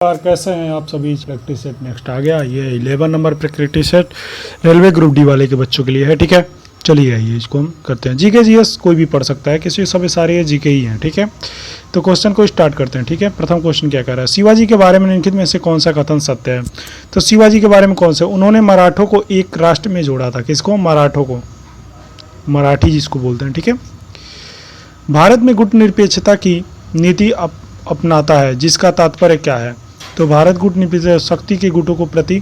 और कैसे हैं आप सभी। प्रैक्टिस सेट नेक्स्ट आ गया। ये 11 number practice set railway group D वाले के बच्चों के लिए है। ठीक है, चलिए आइए इसको हम करते हैं। जीके जीएस कोई भी पढ़ सकता है, किसी सब सारे जीके ही हैं। ठीक है, तो क्वेश्चन को स्टार्ट करते हैं। ठीक है, प्रथम क्वेश्चन क्या कह रहा है, शिवाजी के बारे में निम्नलिखित में से कौन सा कथन सत्य है। तो शिवाजी के बारे में कौन सा, उन्होंने मराठों को एक राष्ट्र में जोड़ा था। किसको, मराठों को, मराठी जिसको बोलते हैं। ठीक है, भारत में गुट निरपेक्षता की नीति अपनाता है, जिसका तात्पर्य क्या है। तो भारत गुट निरपेक्ष शक्ति के गुटों को प्रति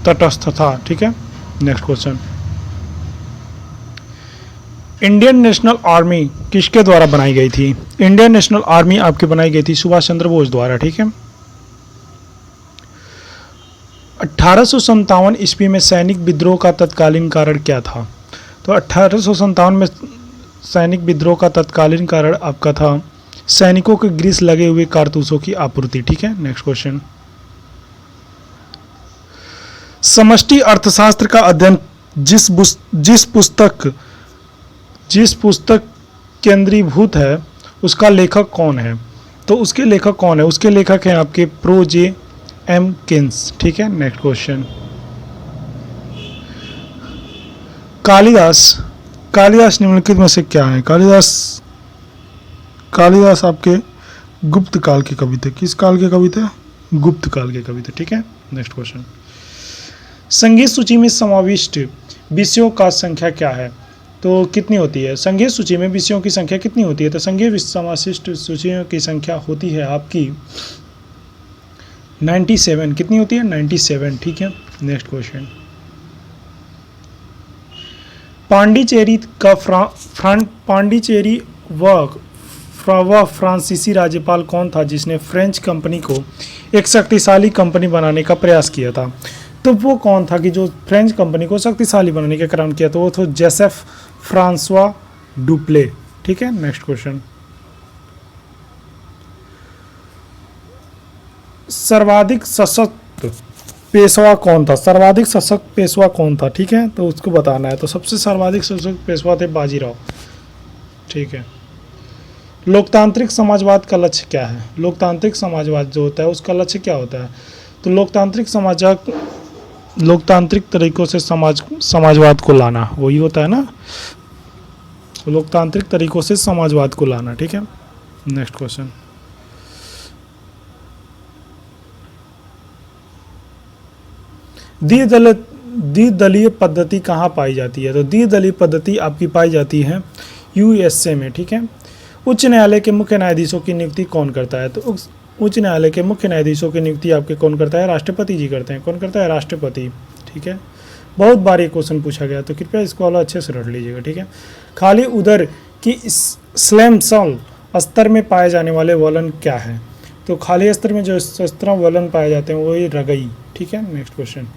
तटस्थ था। ठीक है, next question, Indian national army किसके द्वारा बनाई गई थी। इंडियन नेशनल आर्मी आपकी बनाई गई थी सुभाष चंद्र बोस द्वारा। ठीक है, 1857 ईस्वी में सैनिक विद्रोह का तत्कालीन कारण क्या था। तो 1857 में सैनिक विद्रोह का तत्कालीन कारण आपका था सैनिकों के ग्रीस लगे हुए कारतूसों की आपूर्ति। ठीक है, नेक्स्ट क्वेश्चन, समष्टि अर्थशास्त्र का अध्ययन जिस पुस्तक केंद्रीभूत है उसका लेखक कौन है। तो उसके लेखक कौन है, उसके लेखक हैं आपके प्रो जे एम किन्स। ठीक है, नेक्स्ट क्वेश्चन, कालिदास निम्नलिखित में से क्या है। कालिदास आपके गुप्त काल के कवि थे। किस काल के कवि थे, गुप्त काल के कवि थे। ठीक है, नेक्स्ट क्वेश्चन, संगीत सूची में समाविष्ट विषयों का संख्या क्या है। तो कितनी होती है, संगीत सूची में विषयों की संख्या कितनी होती है। तो संगीत समाविष्ट सूचियों की संख्या होती है आपकी 97। कितनी होती है, 97। ठीक है, नेक्स्ट क्वेश्चन, पांडिचेरी व फ्रांसीसी राज्यपाल कौन था जिसने फ्रेंच कंपनी को एक शक्तिशाली कंपनी बनाने का प्रयास किया था। तो वो कौन था कि जो फ्रेंच कंपनी को शक्तिशाली बनाने का काम किया, तो वो था जोसेफ फ्रांसवा डुप्ले। ठीक है, नेक्स्ट क्वेश्चन, सर्वाधिक सशक्त पेशवा कौन था। सर्वाधिक सशक्त पेशवा कौन था, ठीक है, तो उसको बताना है। तो सबसे सर्वाधिक सशक्त पेशवा थे बाजीराव। ठीक है, लोकतांत्रिक समाजवाद का लक्ष्य क्या है। लोकतांत्रिक समाजवाद जो होता है उसका लक्ष्य क्या होता है। तो लोकतांत्रिक तरीकों से समाजवाद को लाना, वही होता है ना, लोकतांत्रिक तरीकों से समाजवाद को लाना। ठीक है, नेक्स्ट क्वेश्चन, द्विदलीय पद्धति कहाँ पाई जाती है। तो द्विदलीय पद्धति आपकी पाई जाती है यूएसए में। ठीक है, उच्च न्यायालय के मुख्य न्यायाधीशों की नियुक्ति कौन करता है। तो उच्च न्यायालय के मुख्य न्यायाधीशों की नियुक्ति आपके कौन करता है, राष्ट्रपति जी करते हैं। कौन करता है, राष्ट्रपति। ठीक है, बहुत बार ये क्वेश्चन पूछा गया, तो कृपया इसको वाला अच्छे से रट लीजिएगा। ठीक है, खाली उदर की स्लैम सल स्तर में पाए जाने वाले वलन क्या है। तो खाली स्तर में जो शस्त्र वलन पाए जाते हैं वही रगई। ठीक है, नेक्स्ट क्वेश्चन,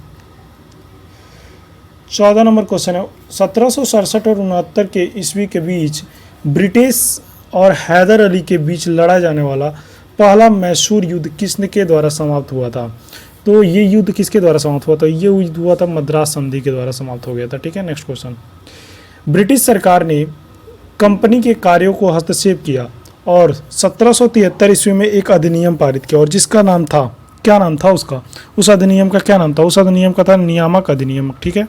14 नंबर क्वेश्चन है, 1767 और 69 के ईस्वी के बीच ब्रिटिश और हैदर अली के बीच लड़ा जाने वाला पहला मैसूर युद्ध किसने के द्वारा समाप्त हुआ था। तो ये युद्ध किसके द्वारा समाप्त हुआ था, ये युद्ध हुआ था मद्रास संधि के द्वारा समाप्त हो गया था। ठीक है, नेक्स्ट क्वेश्चन, ब्रिटिश सरकार ने कंपनी के कार्यों को हस्तक्षेप किया और 1773 ईस्वी में एक अधिनियम पारित किया, और जिसका नाम था, क्या नाम था उसका, उस अधिनियम का क्या नाम था, उस अधिनियम का था नियामक अधिनियम। ठीक है,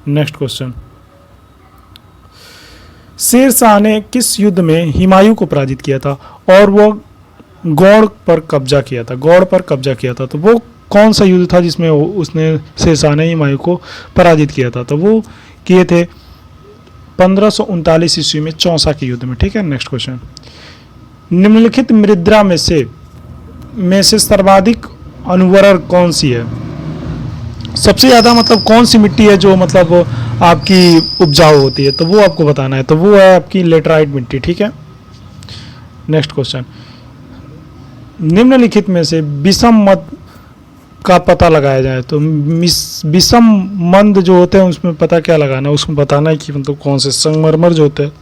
नेक्स्ट क्वेश्चन, शेर शाह ने किस युद्ध में हुमायूं को पराजित किया था और वो गौड़ पर कब्जा किया था। गौड़ पर कब्जा किया था, तो वो कौन सा युद्ध था जिसमें उसने शेर शाह ने हुमायूं को पराजित किया था। तो वो किए थे 1539 ईस्वी में चौसा के युद्ध में। ठीक है, नेक्स्ट क्वेश्चन, निम्नलिखित मृदा में से सर्वाधिक अनुवर्र कौन सी है। सबसे ज़्यादा मतलब कौन सी मिट्टी है जो मतलब आपकी उपजाऊ होती है, तो वो आपको बताना है। तो वो है आपकी लेटराइट मिट्टी। ठीक है, नेक्स्ट क्वेश्चन, निम्नलिखित में से विषम मद का पता लगाया जाए। तो विषम मंद जो होते हैं उसमें पता क्या लगाना है, उसमें बताना है कि मतलब कौन से संगमरमर जो होते हैं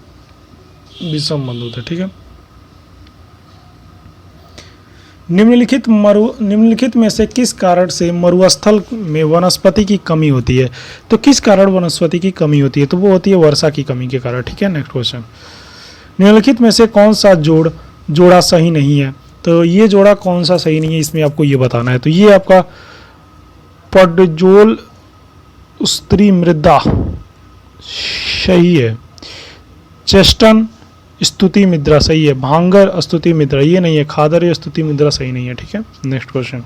विषम मंद होते हैं। ठीक है, निम्नलिखित में से किस कारण से मरुस्थल में वनस्पति की कमी होती है। तो किस कारण वनस्पति की कमी होती है, तो वो होती है वर्षा की कमी के कारण। ठीक है, नेक्स्ट क्वेश्चन, निम्नलिखित में से कौन सा जोड़ा सही नहीं है। तो ये जोड़ा कौन सा सही नहीं है, इसमें आपको ये बताना है। तो ये आपका पडजोल स्त्री मृदा सही है, चेस्टन स्तुति मुद्रा सही है, भांगर स्तुति मुद्रा ये नहीं है, खादर स्तुति मुद्रा सही नहीं है। ठीक है, नेक्स्ट क्वेश्चन।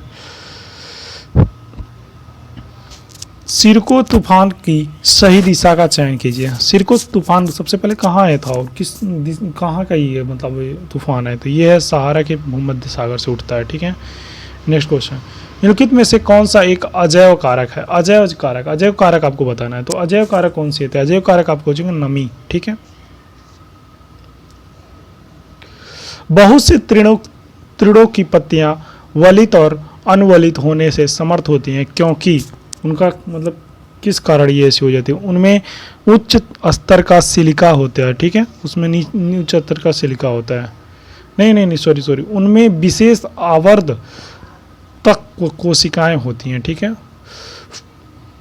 सिरको तूफान की सही दिशा का चयन कीजिए। सिरको तूफान सबसे पहले कहाँ आया था और कहाँ का ये मतलब तूफान है, तो ये है सहारा के भूमध्य सागर से उठता है। ठीक है, नेक्स्ट क्वेश्चन। निम्नलिखित में से कौन सा एक अजैव कारक है? अजैव कारक आपको बताना है। तो अजैव कारक कौन सी है? अजैव कारक आपको हो जाएंगे नमी। ठीक है, बहुत से तृणों की पत्तियां वलित और अनवलित होने से समर्थ होती हैं, क्योंकि उनका मतलब किस कारण ये ऐसी हो जाती है? उनमें उच्च स्तर का सिलिका होता है। ठीक है, उसमें उच्च स्तर का सिलिका होता है। नहीं, सॉरी, उनमें विशेष आवर्ध तक कोशिकाएं होती हैं। ठीक है,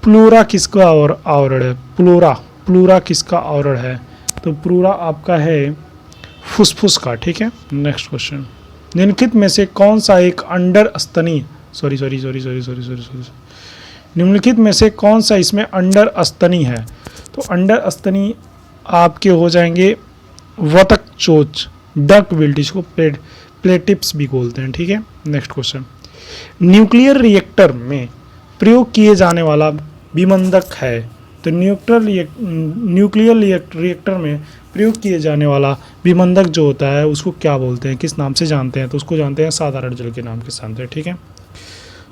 प्लूरा किसका आवरण है? प्लूरा किसका आवरण है? तो प्लूरा आपका है फुसफुस का। ठीक है, नेक्स्ट क्वेश्चन। निम्नलिखित में से कौन सा एक अंडर स्तनी निम्नलिखित में से कौन सा इसमें अंडर स्तनी है? तो अंडर स्तनी आपके हो जाएंगे वतक चोच, डक विल्ट, इसको प्लेटिप्स भी बोलते हैं। ठीक है, नेक्स्ट क्वेश्चन। न्यूक्लियर रिएक्टर में प्रयोग किए जाने वाला विमंदक है। तो न्यूक्लियर रिएक्टर में प्रयोग किए जाने वाला विमंदक जो होता है उसको क्या बोलते हैं, किस नाम से जानते हैं? तो उसको जानते हैं साधारण जल के नाम के साथ है। ठीक है,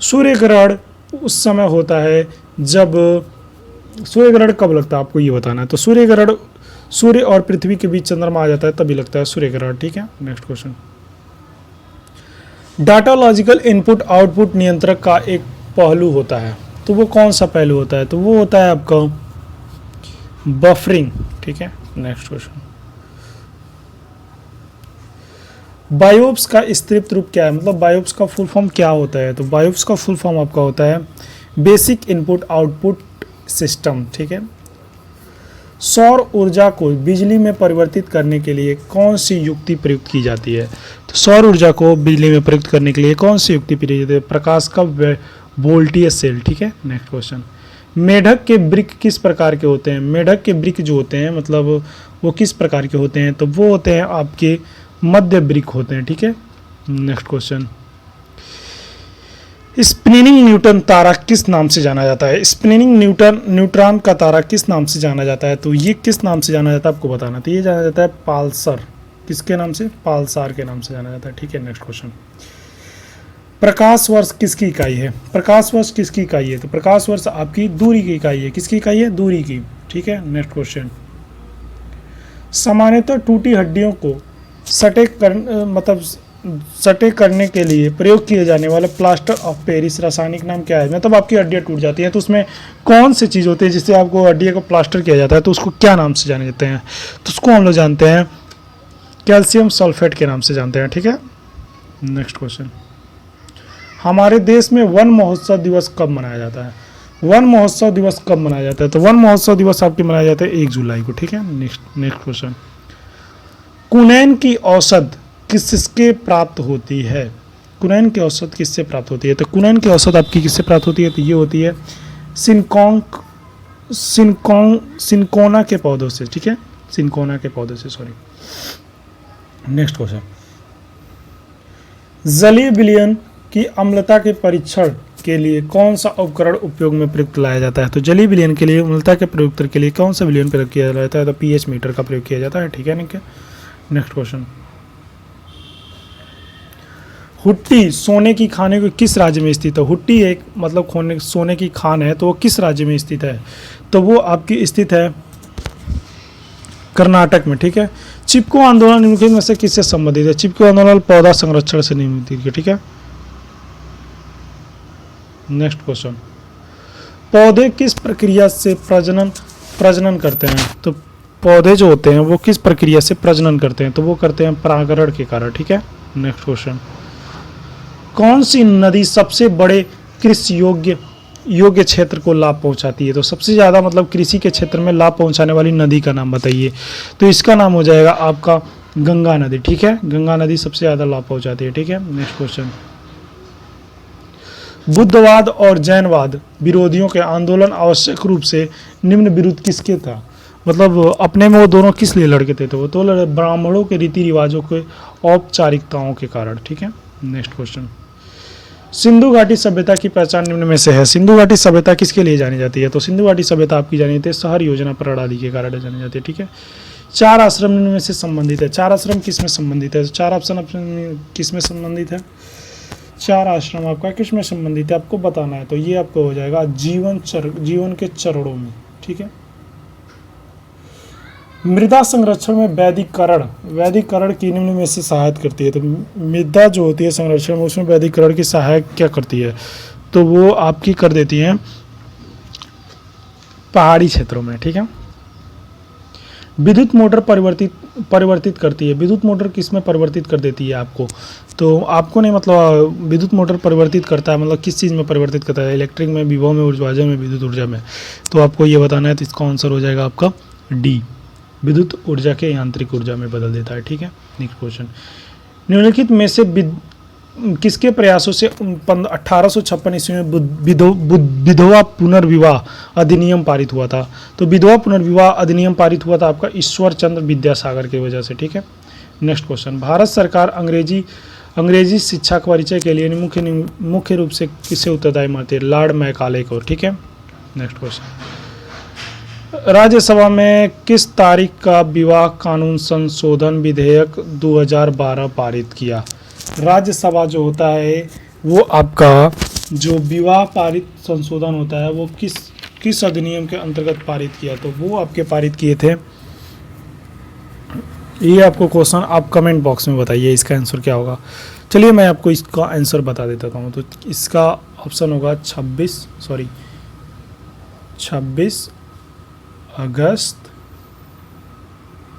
सूर्य ग्रहण उस समय होता है जब, सूर्य ग्रहण कब लगता है आपको ये बताना है। तो सूर्य ग्रहण सूर्य और पृथ्वी के बीच चंद्रमा आ जाता है तभी लगता है सूर्य ग्रहण। ठीक है, next question. Data logical input output नियंत्रक का एक पहलू होता है, तो वो कौन सा पहलू होता है? तो वो होता है आपका बफरिंग। ठीक है, नेक्स्ट क्वेश्चन। बायोप्स का स्त्रीलिंग रूप क्या है? मतलब बायोप्स का फुल फॉर्म क्या होता है? तो बायोप्स का फुल फॉर्म आपका होता है बेसिक इनपुट आउटपुट सिस्टम। ठीक है, सौर ऊर्जा को बिजली में परिवर्तित करने के लिए कौन सी युक्ति प्रयुक्त की जाती है? तो सौर ऊर्जा को बिजली में प्रयुक्त करने के लिए कौन सी युक्ति प्रयुक्त की जाती है? प्रकाश का वोल्टीय सेल। ठीक है, नेक्स्ट क्वेश्चन। मेढक के वृक्क किस प्रकार के होते हैं? मेढक के वृक्क जो होते हैं मतलब वो किस प्रकार के होते हैं? तो वो होते हैं आपके मध्य वृक्क होते हैं। ठीक है, नेक्स्ट क्वेश्चन। स्पिनिंग न्यूटन तारा किस नाम से जाना जाता है? स्पिनिंग न्यूट्रॉन का तारा किस नाम से जाना जाता है? तो ये किस नाम से जाना जाता है आपको बताना। तो ये जाना जाता है पालसर। किसके नाम से? पालसार के नाम से जाना जाता है। ठीक है, नेक्स्ट क्वेश्चन। प्रकाश वर्ष किसकी इकाई है? प्रकाश वर्ष किसकी इकाई है? तो प्रकाश वर्ष आपकी दूरी की इकाई है। किसकी इकाई है? दूरी की। ठीक है, नेक्स्ट क्वेश्चन। सामान्यतः टूटी हड्डियों को सटे करने के लिए प्रयोग किए जाने वाला प्लास्टर ऑफ पेरिस रासायनिक नाम क्या है? मतलब आपकी हड्डियाँ टूट जाती हैं तो उसमें कौन सी चीज़ होती है जिससे आपको हड्डियों को प्लास्टर किया जाता है? तो उसको क्या नाम से जाने जाते हैं? तो उसको हम लोग जानते हैं कैल्शियम सल्फेट के नाम से जानते हैं। ठीक है, नेक्स्ट क्वेश्चन। हमारे देश में वन महोत्सव दिवस कब मनाया जाता है? वन महोत्सव दिवस कब मनाया जाता है? तो वन महोत्सव दिवस आपके मनाया जाता है 1 जुलाई को। ठीक है, नेक्स्ट क्वेश्चन। कुनैन की औषध किसके प्राप्त होती है? कुनैन की औषध किससे प्राप्त होती है? तो कुनैन की औषध आपकी किससे प्राप्त होती है? तो ये होती है सिनकोना के पौधों से। ठीक है, सिनकोना के पौधों से, सॉरी। Next question. जलीय विलयन की अम्लता के परीक्षण के लिए कौन सा उपकरण उपयोग में प्रयुक्त लाया जाता है? तो जलीय विलयन के लिए अम्लता के प्रयुक्त के लिए कौन सा विलयन प्रयोग किया जाता है? तो पीएच मीटर का प्रयोग किया जाता है। ठीक है, नेक्स्ट क्वेश्चन। हुट्टी सोने की खान को किस राज्य में स्थित है? हुट्टी एक मतलब सोने की खान है, तो वो किस राज्य में स्थित है? तो वो आपकी स्थित है कर्नाटक में। ठीक है, चिपको आंदोलन निम्नलिखित में से किससे संबंधित है? चिपको आंदोलन पौधा संरक्षण से निम्नलिखित है। ठीक है, नेक्स्ट क्वेश्चन। पौधे किस प्रक्रिया से प्रजनन करते हैं? तो पौधे जो होते हैं वो किस प्रक्रिया से प्रजनन करते हैं? तो वो करते हैं परागण के कारण। ठीक है, नेक्स्ट क्वेश्चन। कौन सी नदी सबसे बड़े कृषि योग्य क्षेत्र को लाभ पहुंचाती है? तो सबसे ज़्यादा मतलब कृषि के क्षेत्र में लाभ पहुंचाने वाली नदी का नाम बताइए। तो इसका नाम हो जाएगा आपका गंगा नदी, ठीक है, गंगा नदी सबसे ज़्यादा लाभ पहुंचाती है, ठीक है। नेक्स्ट क्वेश्चन, बुद्धवाद और जैनवाद विरोधियों के आंदोलन आवश्यक रूप से निम्न विरुद्ध किसके था, मतलब अपने में वो दोनों किस लिए लड़के थे, तो वो तो लड़े ब्राह्मणों के रीति रिवाजों के औपचारिकताओं के कारण, ठीक है। नेक्स्ट क्वेश्चन, सिंधु घाटी सभ्यता की पहचान निम्न में से है। सिंधु घाटी सभ्यता किसके लिए जानी जाती है, तो सिंधु घाटी सभ्यता आपकी जानी जाती है शहर योजना प्रणाली के कारण जानी जाती है, ठीक है। चार आश्रम निम्न में से संबंधित है। चार आश्रम किस में संबंधित है, चार ऑप्शन किस में संबंधित है, चार आश्रम आपका किस में संबंधित है आपको बताना है, तो ये आपको हो जाएगा जीवन के चरणों में, ठीक है। मृदा संरक्षण में वैदिकरण की निम्न में से सहायता करती है, तो मृदा जो होती है संरक्षण में उसमें वैदिकरण की सहायक क्या करती है, तो वो आपकी कर देती है पहाड़ी क्षेत्रों में, ठीक है। विद्युत मोटर परिवर्तित करती है। विद्युत मोटर किस में परिवर्तित कर देती है आपको, तो आपको नहीं, मतलब विद्युत मोटर परिवर्तित करता है मतलब किस चीज़ में परिवर्तित करता है, इलेक्ट्रिक में, विभव में, ऊर्जा में, विद्युत ऊर्जा में, तो आपको ये बताना है, तो इसका आंसर हो जाएगा आपका डी, विद्युत ऊर्जा के यांत्रिक ऊर्जा में बदल देता है, ठीक है। नेक्स्ट क्वेश्चन, निम्नलिखित में से किसके प्रयासों से 1856 ईस्वी में विधवा पुनर्विवाह अधिनियम पारित हुआ था, तो विधवा पुनर्विवाह अधिनियम पारित हुआ था आपका ईश्वर चंद्र विद्यासागर की वजह से, ठीक है। नेक्स्ट क्वेश्चन, भारत सरकार अंग्रेजी शिक्षा के परिचय के लिए मुख्य रूप से किसे उत्तरदायी मानती है, लॉर्ड मैकाले को, ठीक है। नेक्स्ट क्वेश्चन, राज्यसभा में किस तारीख का विवाह कानून संशोधन विधेयक 2012 पारित किया। राज्यसभा जो होता है वो आपका जो विवाह पारित संशोधन होता है वो किस अधिनियम के अंतर्गत पारित किया, तो वो आपके पारित किए थे, ये आपको क्वेश्चन आप कमेंट बॉक्स में बताइए इसका आंसर क्या होगा। चलिए मैं आपको इसका आंसर बता देता हूँ, तो इसका ऑप्शन होगा 26 अगस्त,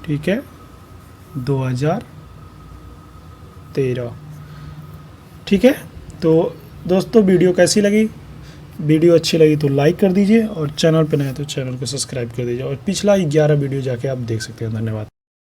ठीक है, 2013, ठीक है। तो दोस्तों वीडियो कैसी लगी, वीडियो अच्छी लगी तो लाइक कर दीजिए और चैनल पे नए तो चैनल को सब्सक्राइब कर दीजिए और पिछला 11 वीडियो जाके आप देख सकते हैं। धन्यवाद।